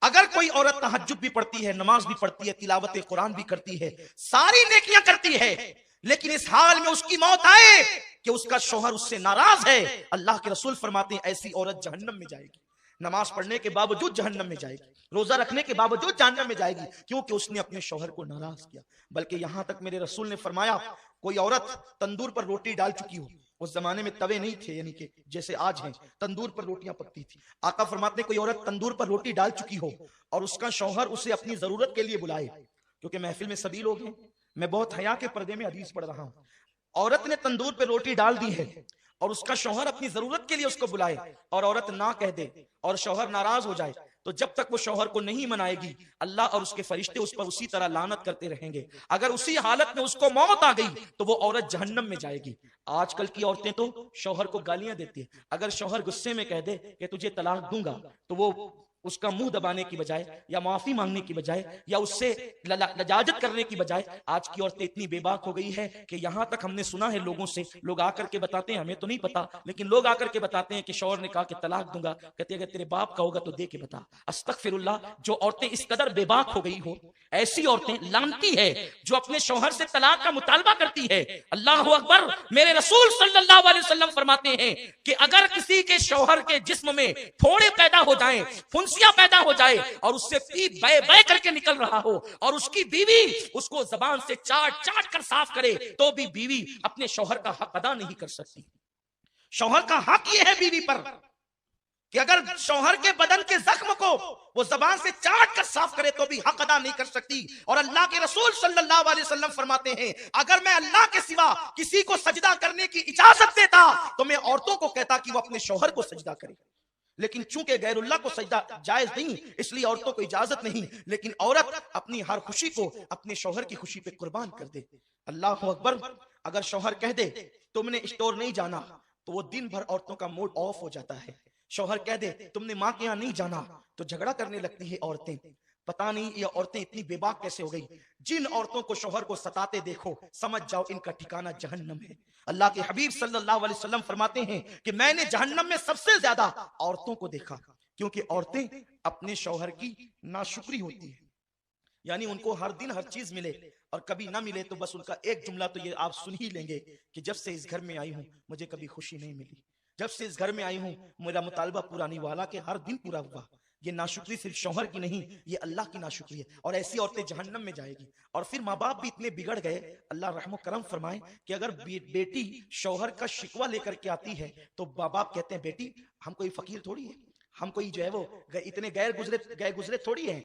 अगर कोई औरत तहज्जुद भी पढ़ती है, नमाज भी पढ़ती है, तिलावत कुरान भी करती है, सारी नेकियां करती है, लेकिन इस हाल में उसकी मौत आए कि उसका शौहर उससे नाराज है, अल्लाह के रसूल फरमाते हैं ऐसी औरत जहन्नम में जाएगी। नमाज पढ़ने के बावजूद जहन्नम में जाएगी, रोजा रखने के बावजूद जहन्नम में जाएगी, क्योंकि उसने अपने शौहर को नाराज किया। बल्कि यहां तक मेरे रसूल ने फरमाया, कोई औरत तंदूर पर रोटी डाल चुकी हो, उस जमाने में तवे नहीं थे, यानी कि जैसे आज हैं, तंदूर पर रोटियां पकती थी। आका फरमाते हैं कोई औरत तंदूर पर रोटी डाल चुकी हो और उसका शौहर उसे अपनी जरूरत के लिए बुलाए, क्योंकि महफिल में सभी लोग हैं, मैं बहुत हया के पर्दे में हदीस पढ़ रहा हूं, औरत ने तंदूर पर रोटी डाल दी है और उसका शौहर अपनी जरूरत के लिए उसको बुलाए और औरत ना कह दे और शौहर नाराज हो जाए, तो जब तक वो शौहर को नहीं मनाएगी, अल्लाह और उसके फरिश्ते उस पर उसी तरह लानत करते रहेंगे। अगर उसी हालत में उसको मौत आ गई तो वो औरत जहन्नम में जाएगी। आजकल की औरतें तो शौहर को गालियां देती है, अगर शौहर गुस्से में कह दे कि तुझे तलाक दूंगा, तो वो उसका मुंह दबाने की बजाय या माफी मांगने की बजाय या उससे लजाजत करने की बजाय, आज की औरतें इतनी बेबाक हो गई है कि यहां तक हमने सुना है लोगों से, लोग आकर के बताते हैं, हमें तो नहीं पता, लेकिन लोग आकर के बताते हैं कि शौहर ने कहा कि तलाक दूंगा, कहते अगर तेरे बाप का होगा तो दे के बता। अस्तगफिरुल्लाह, जो औरतें इस कदर बेबाक हो गई हो, ऐसी औरतें लानती है जो अपने शौहर से तलाक का मुतालबा करती है। अल्लाह अकबर, मेरे रसूल सल्लल्लाहु अलैहि वसल्लम फरमाते हैं कि अगर किसी के शौहर के जिस्म में फोड़े पैदा हो जाएं, फुंसियां पैदा हो जाए और उससे पी बह बह करके निकल रहा हो और उसकी बीवी उसको जबान से चाट चाट कर साफ करे, तो भी बीवी अपने शौहर का हक अदा नहीं कर सकती। शौहर का हक यह है बीवी पर कि अगर शौहर के बदन के जख्म को वो जबान से चाट कर साफ करे तो भी हक अदा नहीं कर सकती। और अल्लाह के रसूल सल्लल्लाहु अलैहि वसल्लम फरमाते हैं, अगर मैं अल्लाह के सिवा किसी को सजदा करने की इजाजत देता तो मैं औरतों को कहता कि वो अपने शौहर को सजदा करे, लेकिन चूंकि गैरुल्लाह को सजदा जायज नहीं, इसलिए औरतों को इजाजत नहीं, लेकिन औरत अपनी हर खुशी को अपने शौहर की खुशी पे कुर्बान कर दे। अल्लाह अकबर, अगर शौहर कह दे तुमने स्टोर नहीं जाना, तो वो दिन भर औरतों का मूड ऑफ हो जाता है। शौहर कह दे तुमने माँ के यहाँ नहीं जाना, तो झगड़ा करने लगती है औरतें। पता नहीं ये औरतें इतनी बेबाक कैसे हो गई। जिन औरतों को शौहर को सताते देखो, समझ जाओ इनका ठिकाना जहन्नम है। अल्लाह के हबीब सल्लल्लाहु अलैहि वसल्लम फरमाते हैं कि मैंने जहन्नम में सबसे ज्यादा औरतों को देखा, क्योंकि औरतें अपने शौहर की नाशुक्री होती है, यानी उनको हर दिन हर चीज मिले और कभी ना मिले तो बस उनका एक जुमला तो ये आप सुन ही लेंगे कि जब से इस घर में आई हूं मुझे कभी खुशी नहीं मिली, जब से इस घर में आई हूं मेरा मुतालबा पूरा नहीं हुआ, हालांकि हर दिन पूरा हुआ। ये नाशुक्री सिर्फ शौहर की नहीं, ये अल्लाह की नाशुक्री है, और ऐसी औरतें जहन्नम में जाएगी। और फिर माँ बाप भी इतने बिगड़ गए, अल्लाह रहम करम फरमाए, कि अगर बेटी शौहर का शिकवा लेकर के आती है तो माँ बाप कहते हैं बेटी हम कोई फकीर थोड़ी है, हम कोई जो है वो इतने गए गुजरे थोड़ी है,